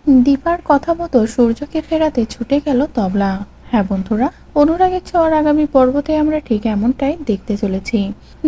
দীপার কথা মতো সূর্যকে ফেরাতে ছুটে গেল তবলা। হ্যাঁ বন্ধুরা, অনুরাগের ছোঁয়ার আগামী পর্বতে আমরা ঠিক এমনটাই দেখতে চলেছি।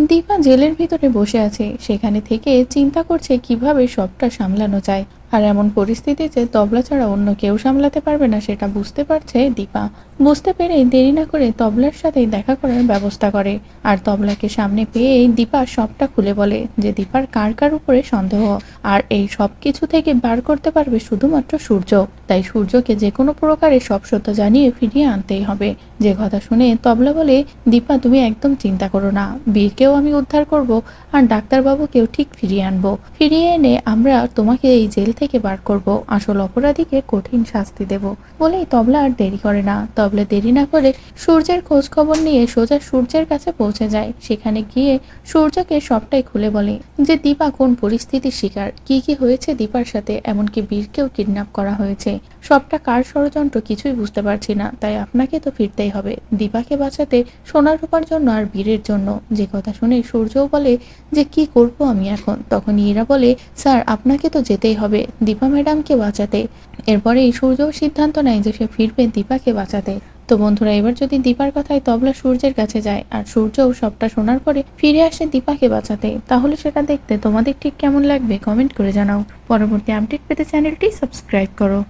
দীপা জেলের ভিতরে বসে আছে, সেখানে থেকে চিন্তা করছে কিভাবে সবটা সামলানো যায়। আর এমন পরিস্থিতিতে তবলা ছাড়া অন্য কেউ সামলাতে পারবে না সেটা বুঝতে পারছে দীপা। বুঝতে পেরে দেরি না করে তবলার সাথে দেখা করার ব্যবস্থা করে। আর তবলাকে সামনে পেয়েই দীপা সবটা খুলে বলে যে দীপার কার কার উপরে সন্দেহ। আর এই সব কিছু থেকে বার করতে পারবে শুধুমাত্র সূর্য। তাই সূর্যকে যে কোনো প্রকারে সব সত্য জানিয়ে ফিরিয়ে আনতেই হবে। যে কথা শুনে তবলা বলে, দীপা তুমি একদম চিন্তা করো না, বীরকেও আমি উদ্ধার করব, আর ডাক্তারবাবুকেও ঠিক ফিরিয়ে আনবো। ফিরিয়ে এনে আমরা তোমাকে এই জেল থেকে বার করব, আসল অপরাধীকে কঠিন শাস্তি দেব। বলেই তবলা আর দেরি করে না। তবলা দেরি না করে সূর্যের খোঁজ খবর নিয়ে সোজা সূর্যের কাছে পৌঁছে যায়। সেখানে গিয়ে সূর্যকে সবটাই খুলে বলে যে দীপা কোন পরিস্থিতির শিকার, কি কি হয়েছে দীপার সাথে, এমনকি বীরকেও কিডন্যাপ করা হয়েছে। সবটা কার ষড়যন্ত্র কিছুই বুঝতে পারছি না, তাই আপনাকে তো ফিরতেই হবে দীপাকে বাঁচাতে, সোনার রূপার জন্য আর বীরের জন্য। যে কথা শুনে সূর্যও বলে যে কি করব আমি এখন। তখন ইরা বলে, স্যার আপনাকে তো যেতেই হবে দীপা ম্যাডামকে বাঁচাতে। এরপরেই সূর্যও সিদ্ধান্ত নেয় যে সে ফিরবে দীপাকে বাঁচাতে। তো বন্ধুরা, এবার যদি দীপার কথায় তবলা সূর্যের কাছে যায় আর সূর্যও সবটা শোনার পরে ফিরে আসে দীপাকে বাঁচাতে, তাহলে সেটা দেখতে তোমাদের ঠিক কেমন লাগবে কমেন্ট করে জানাও। পরবর্তী আপডেট পেতে চ্যানেলটি সাবস্ক্রাইব করো।